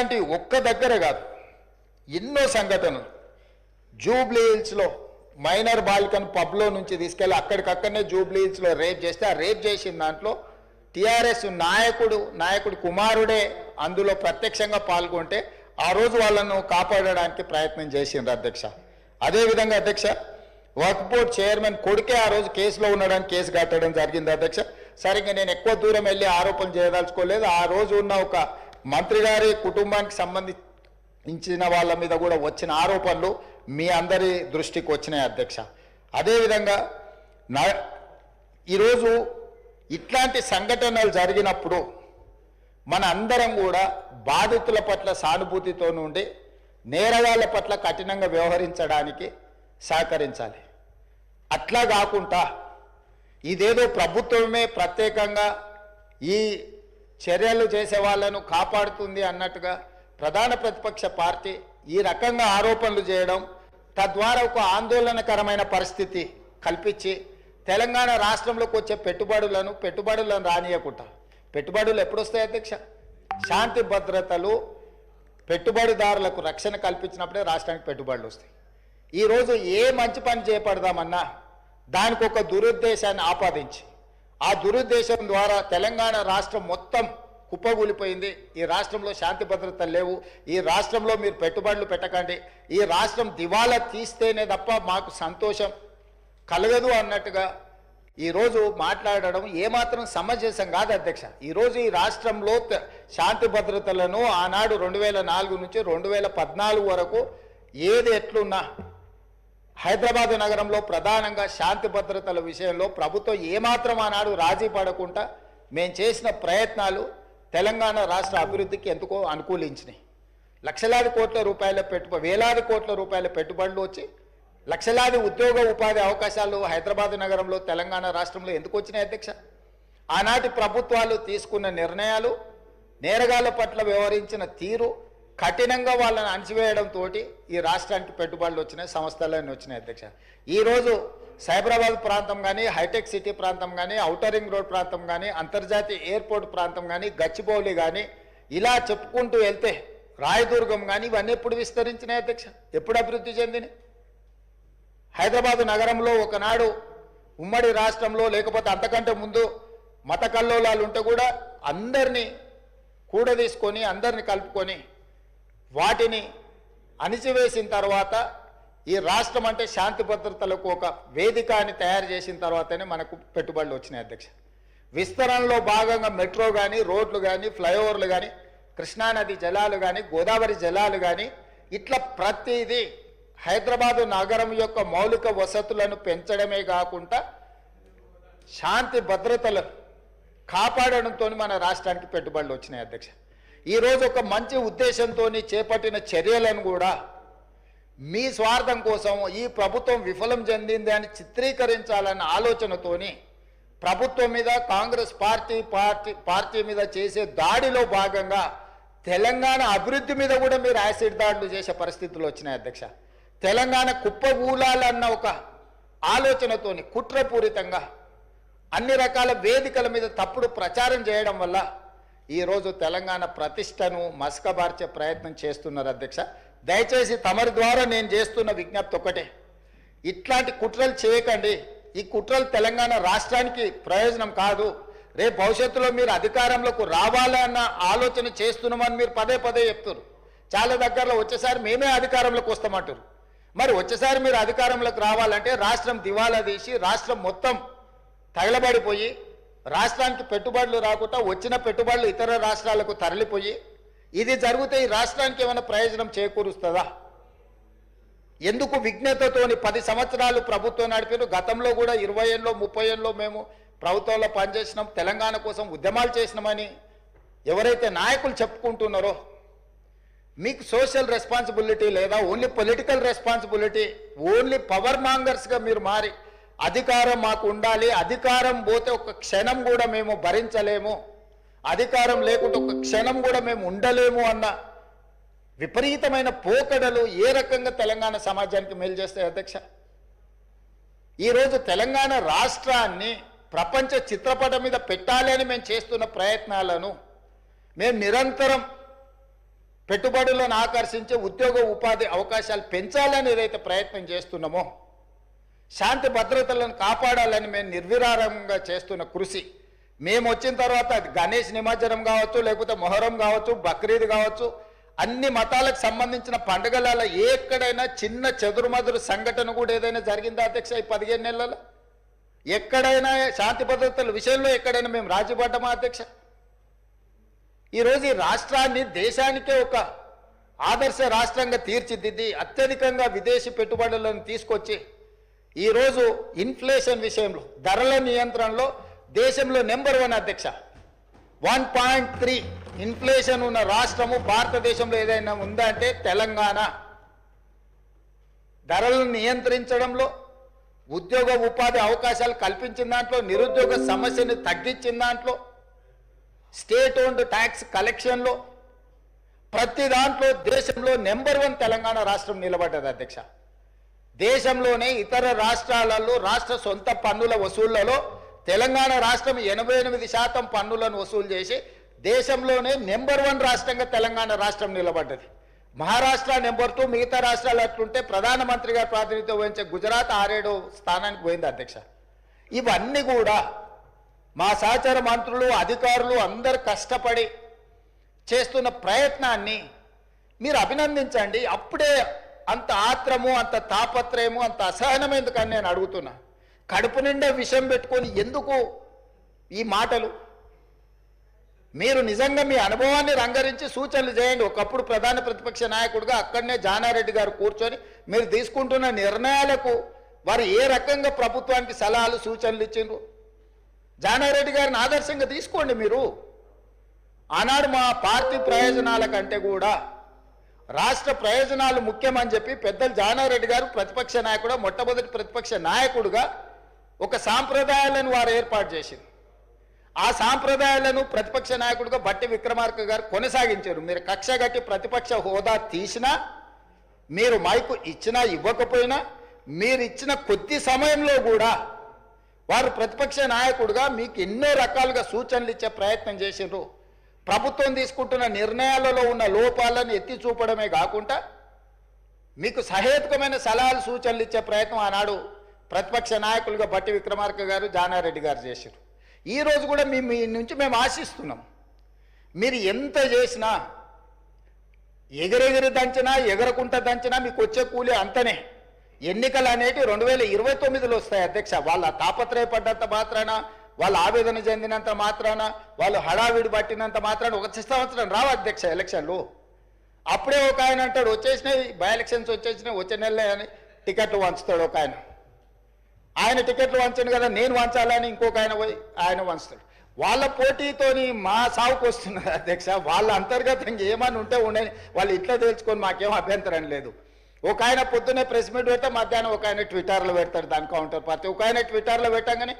అంటే ఒక్క దగ్గర కాదు, ఎన్నో సంఘటనలు. జూబ్లీ హిల్స్లో మైనర్ బాలికను పబ్లో నుంచి తీసుకెళ్ళి అక్కడికక్కడనే జూబ్లీ హిల్స్లో రేప్ చేస్తే ఆ రేప్ చేసిన దాంట్లో టీఆర్ఎస్ నాయకుడు కుమారుడే అందులో ప్రత్యక్షంగా పాల్గొంటే ఆ రోజు వాళ్ళను కాపాడడానికి ప్రయత్నం చేసిండ్రు అధ్యక్ష. అదేవిధంగా అధ్యక్ష, వక్ఫ్ బోర్డ్ చైర్మన్ కొడుకే ఆ రోజు కేసులో ఉండడానికి కేసు కట్టడం జరిగింది అధ్యక్ష. సరిగ్గా నేను ఎక్కువ దూరం వెళ్ళి ఆరోపణలు చేయదలుచుకోలేదు. ఆ రోజు ఉన్న ఒక మంత్రి గారి కుటుంబానికి సంబంధించిన వాళ్ళ మీద కూడా వచ్చిన ఆరోపణలు మీ అందరి దృష్టికి వచ్చినాయి అధ్యక్ష. అదేవిధంగా ఈరోజు ఇట్లాంటి సంఘటనలు జరిగినప్పుడు మన అందరం కూడా బాధితుల పట్ల సానుభూతితో నుండి నేరగాళ్ల పట్ల కఠినంగా వ్యవహరించడానికి సహకరించాలి. అట్లా కాకుండా ఇదేదో ప్రభుత్వమే ప్రత్యేకంగా ఈ చర్యలు చేసే వాళ్ళను కాపాడుతుంది అన్నట్టుగా ప్రధాన ప్రతిపక్ష పార్టీ ఈ రకంగా ఆరోపణలు చేయడం, తద్వారా ఒక ఆందోళనకరమైన పరిస్థితి కల్పించి తెలంగాణ రాష్ట్రంలోకి వచ్చే పెట్టుబడులను రానియకుండా, పెట్టుబడులు ఎప్పుడు వస్తాయి అధ్యక్ష? శాంతి భద్రతలు పెట్టుబడిదారులకు రక్షణ కల్పించినప్పుడే రాష్ట్రానికి పెట్టుబడులు వస్తాయి. ఈరోజు ఏ మంచి పని చేపడదామన్నా దానికి ఒక దురుద్దేశాన్ని ఆపాదించి ఆ దురుద్దేశం ద్వారా తెలంగాణ రాష్ట్రం మొత్తం కుప్పగూలిపోయింది. ఈ రాష్ట్రంలో శాంతి భద్రతలు లేవు, ఈ రాష్ట్రంలో మీరు పెట్టుబడులు పెట్టకండి, ఈ రాష్ట్రం దివాలా తీస్తేనే తప్ప మాకు సంతోషం కలగదు అన్నట్టుగా ఈరోజు మాట్లాడడం ఏమాత్రం సమంజసం కాదు అధ్యక్ష. ఈరోజు ఈ రాష్ట్రంలో శాంతి భద్రతలను ఆనాడు 2004 నుంచి 2014 వరకు ఏది ఎట్లున్నా హైదరాబాద్ నగరంలో ప్రధానంగా శాంతి భద్రతల విషయంలో ప్రభుత్వం ఏమాత్రం ఆనాడు రాజీ పడకుండా మేము చేసిన ప్రయత్నాలు తెలంగాణ రాష్ట్ర అభివృద్ధికి ఎందుకో అనుకూలించినాయి. లక్షలాది కోట్ల రూపాయల వేలాది కోట్ల రూపాయల పెట్టుబడులు వచ్చి లక్షలాది ఉద్యోగ ఉపాధి అవకాశాలు హైదరాబాద్ నగరంలో తెలంగాణ రాష్ట్రంలో ఎందుకు వచ్చినాయి అధ్యక్ష? ఆనాటి ప్రభుత్వాలు తీసుకున్న నిర్ణయాలు, నేరగాళ్ల పట్ల వ్యవహరించిన తీరు, కఠినంగా వాళ్ళని అణచివేయడంతో ఈ రాష్ట్రానికి పెట్టుబడులు వచ్చినాయి, సంస్థలన్నీ వచ్చినాయి అధ్యక్ష. ఈరోజు సైబరాబాద్ ప్రాంతం కానీ, హైటెక్ సిటీ ప్రాంతం కానీ, ఔటర్ రింగ్ రోడ్ ప్రాంతం కానీ, అంతర్జాతీయ ఎయిర్పోర్ట్ ప్రాంతం కానీ, గచ్చిబౌలి కానీ, ఇలా చెప్పుకుంటూ వెళ్తే రాయదుర్గం కానీ ఇవన్నీ ఎప్పుడు విస్తరించినాయి అధ్యక్ష? ఎప్పుడు అభివృద్ధి చెందినాయి? హైదరాబాదు నగరంలో ఒకనాడు ఉమ్మడి రాష్ట్రంలో లేకపోతే అంతకంటే ముందు మత కల్లోలాలు ఉంటే కూడా అందరినీ కూడదీసుకొని అందరిని కలుపుకొని వాటిని అణిచివేసిన తర్వాత ఈ రాష్ట్రం అంటే శాంతి భద్రతలకు ఒక వేదిక అని తయారు చేసిన తర్వాతనే మనకు పెట్టుబడులు వచ్చినాయి అధ్యక్ష. విస్తరణలో భాగంగా మెట్రో కానీ, రోడ్లు కానీ, ఫ్లైఓవర్లు కానీ, కృష్ణానది జలాలు కానీ, గోదావరి జలాలు కానీ, ఇట్లా ప్రతిదీ హైదరాబాదు నగరం యొక్క మౌలిక వసతులను పెంచడమే కాకుండా శాంతి భద్రతలు కాపాడడంతో మన రాష్ట్రానికి పెట్టుబడులు వచ్చినాయి అధ్యక్ష. ఈరోజు ఒక మంచి ఉద్దేశంతో చేపట్టిన చర్యలను కూడా మీ స్వార్థం కోసం ఈ ప్రభుత్వం విఫలం చెందింది అని చిత్రీకరించాలన్న ఆలోచనతోని ప్రభుత్వం మీద, కాంగ్రెస్ పార్టీ మీద చేసే దాడిలో భాగంగా తెలంగాణ అభివృద్ధి మీద కూడా మీరు యాసిడ్ దాడులు చేసే పరిస్థితులు వచ్చినాయి అధ్యక్ష. తెలంగాణ కుప్పగూలాలన్న ఒక ఆలోచనతోని కుట్రపూరితంగా అన్ని రకాల వేదికల మీద తప్పుడు ప్రచారం చేయడం వల్ల ఈరోజు తెలంగాణ ప్రతిష్టను మసకబార్చే ప్రయత్నం చేస్తున్నారు అధ్యక్ష. దయచేసి తమరి ద్వారా నేను చేస్తున్న విజ్ఞప్తి ఒకటే, ఇట్లాంటి కుట్రలు చేయకండి. ఈ కుట్రలు తెలంగాణ రాష్ట్రానికి ప్రయోజనం కాదు. రేపు భవిష్యత్తులో మీరు అధికారంలోకి రావాలన్న ఆలోచన చేస్తున్నామని మీరు పదే చెప్తారు. చాలా దగ్గరలో వచ్చేసారి మేమే అధికారంలోకి వస్తామంటారు. మరి వచ్చేసారి మీరు అధికారంలోకి రావాలంటే రాష్ట్రం దివాలా తీసి రాష్ట్రం మొత్తం తగలబడిపోయి రాష్ట్రానికి పెట్టుబడులు రాకుండా వచ్చిన పెట్టుబడులు ఇతర రాష్ట్రాలకు తరలిపోయి ఇది జరిగితే ఈ రాష్ట్రానికి ఏమైనా ప్రయోజనం చేకూరుస్తుందా? ఎందుకు విజ్ఞతతోని 10 సంవత్సరాలు ప్రభుత్వం నడిపారు. గతంలో కూడా 20 ఏళ్ళలో 30 ఏళ్ళలో మేము ప్రభుత్వంలో పనిచేసినాం, తెలంగాణ కోసం ఉద్యమాలు చేసినామని ఎవరైతే నాయకులు చెప్పుకుంటున్నారో మీకు సోషల్ రెస్పాన్సిబిలిటీ లేదా? Only political responsibility, only power మాంగర్స్గా మీరు మారి అధికారం మాకు ఉండాలి, అధికారం పోతే ఒక క్షణం కూడా మేము భరించలేము, అధికారం లేకుంటే ఒక క్షణం కూడా మేము ఉండలేము అన్న విపరీతమైన పోకడలు ఏ రకంగా తెలంగాణ సమాజానికి మేలు చేస్తాయి అధ్యక్ష? ఈరోజు తెలంగాణ రాష్ట్రాన్ని ప్రపంచ చిత్రపటం మీద పెట్టాలి అని మేము చేస్తున్న ప్రయత్నాలను మేము నిరంతరం పెట్టుబడులను ఆకర్షించి ఉద్యోగ ఉపాధి అవకాశాలు పెంచాలని ఏదైతే ప్రయత్నం చేస్తున్నామో, శాంతి భద్రతలను కాపాడాలని మేము నిర్విరామంగా చేస్తున్న కృషి, మేము వచ్చిన తర్వాత అది గణేష్ నిమజ్జనం కావచ్చు, లేకపోతే మొహరం కావచ్చు, బక్రీద్ కావచ్చు, అన్ని మతాలకు సంబంధించిన పండుగలలో ఎక్కడైనా చిన్న చెదురుమదురు సంఘటన కూడా ఏదైనా జరిగిందా అధ్యక్ష? ఈ 15 నెలల్లో ఎక్కడైనా శాంతి భద్రతల విషయంలో ఎక్కడైనా మేము రాజీపడ్డామా అధ్యక్ష? ఈరోజు ఈ రాష్ట్రాన్ని దేశానికే ఒక ఆదర్శ రాష్ట్రంగా తీర్చిదిద్ది అత్యధికంగా విదేశీ పెట్టుబడులను తీసుకొచ్చి ఈరోజు ఇన్ఫ్లేషన్ విషయంలో, ధరల నియంత్రణలో దేశంలో నెంబర్ 1 అధ్యక్ష. 1.3 ఇన్ఫ్లేషన్ ఉన్న రాష్ట్రము భారతదేశంలో ఏదైనా ఉందా అంటే తెలంగాణ. ధరలను నియంత్రించడంలో, ఉద్యోగ ఉపాధి అవకాశాలు కల్పించిన దాంట్లో, నిరుద్యోగ సమస్యను తగ్గించిన దాంట్లో, స్టేట్ ఓన్డ్ ట్యాక్స్ కలెక్షన్లో, ప్రతి దాంట్లో దేశంలో నెంబర్ 1 తెలంగాణ రాష్ట్రం నిలబడ్డది అధ్యక్ష. దేశంలోనే ఇతర రాష్ట్రాలలో రాష్ట్ర సొంత పన్నుల వసూళ్లలో తెలంగాణ రాష్ట్రం 88% పన్నులను వసూలు చేసి దేశంలోనే నెంబర్ 1 రాష్ట్రంగా తెలంగాణ రాష్ట్రం నిలబడ్డది. మహారాష్ట్ర నెంబర్ 2, మిగతా రాష్ట్రాలు అట్లుంటే ప్రధానమంత్రి గారు ప్రాతినిధ్యం వహించే గుజరాత్ 6-7 స్థానానికి పోయింది అధ్యక్ష. ఇవన్నీ కూడా మా సహచర మంత్రులు, అధికారులు అందరు కష్టపడి చేస్తున్న ప్రయత్నాన్ని మీరు అభినందించండి. అప్పుడే అంత ఆత్రము, అంత తాపత్రయము, అంత అసహనం ఎందుకని నేను అడుగుతున్నా. కడుపు నిండా విషం పెట్టుకొని ఎందుకు ఈ మాటలు? మీరు నిజంగా మీ అనుభవాన్ని రంగరించి సూచనలు చేయండి. ఒకప్పుడు ప్రధాన ప్రతిపక్ష నాయకుడిగా అక్కడనే జానారెడ్డి గారు కూర్చొని మీరు తీసుకుంటున్న నిర్ణయాలకు వారు ఏ రకంగా ప్రభుత్వానికి సలహాలు సూచనలు ఇచ్చిండ్రు, జానారెడ్డి గారిని ఆదర్శంగా తీసుకోండి. మీరు ఆనాడు మా పార్టీ ప్రయోజనాల కంటే కూడా రాష్ట్ర ప్రయోజనాలు ముఖ్యమని చెప్పి పెద్దలు జానారెడ్డి గారు ప్రతిపక్ష నాయకుడు, మొట్టమొదటి ప్రతిపక్ష నాయకుడుగా ఒక సాంప్రదాయాలను వారు ఏర్పాటు చేసింది. ఆ సాంప్రదాయాలను ప్రతిపక్ష నాయకుడిగా బట్టి విక్రమార్క గారు కొనసాగించారు. మీరు కక్ష గట్టి ప్రతిపక్ష హోదా తీసినా, మీరు మైకు ఇచ్చినా ఇవ్వకపోయినా, మీరు ఇచ్చిన కొద్ది సమయంలో కూడా వారు ప్రతిపక్ష నాయకుడిగా మీకు ఎన్నో రకాలుగా సూచనలు ఇచ్చే ప్రయత్నం చేసిండ్రు. ప్రభుత్వం తీసుకుంటున్న నిర్ణయాలలో ఉన్న లోపాలను ఎత్తి చూపడమే కాకుండా మీకు సహేతుకమైన సలహాలు సూచనలు ఇచ్చే ప్రయత్నం ఆనాడు ప్రతిపక్ష నాయకులుగా బట్టి విక్రమార్క గారు, జానారెడ్డి గారు చేశారు. ఈరోజు కూడా మీ నుంచి మేము ఆశిస్తున్నాం. మీరు ఎంత చేసినా, ఎగిరెగిరి దంచినా, ఎగరకుంట దంచినా మీకు వచ్చే కూలి అంతనే. ఎన్నికలు అనేవి 2029లో వస్తాయి అధ్యక్ష. వాళ్ళ తాపత్రయపడ్డంత మాత్రాన, వాళ్ళు ఆవేదన చెందినంత మాత్రాన, వాళ్ళు హడావిడి పట్టినంత మాత్రాన 1 సంవత్సరం రావు అధ్యక్ష ఎలక్షన్లు. అప్పుడే ఒక ఆయన అంటాడు వచ్చేసినాయి, బై ఎలక్షన్స్ వచ్చేసినాయి, వచ్చే నెలలే అని టికెట్లు వంచుతాడు ఒక ఆయన. ఆయన టికెట్లు వంచను కదా, నేను వంచాలని ఇంకొక ఆయన పోయి ఆయన వంచుతాడు. వాళ్ళ పోటీతోని మా సాగుకు వస్తున్నారు అధ్యక్ష. వాళ్ళ అంతర్గతంగా ఏమని ఉంటే ఉండని, వాళ్ళు ఇట్లా తెలుసుకొని మాకేం అభ్యంతరం లేదు. ఒక ఆయన పొద్దున్నే ప్రెస్ మీట్ పెడితే మధ్యాహ్నం ఒక ఆయన ట్విట్టర్లో పెడతాడు దాని కౌంటర్ పార్టీ. ఒక ఆయన ట్విట్టర్లో పెట్టంగానే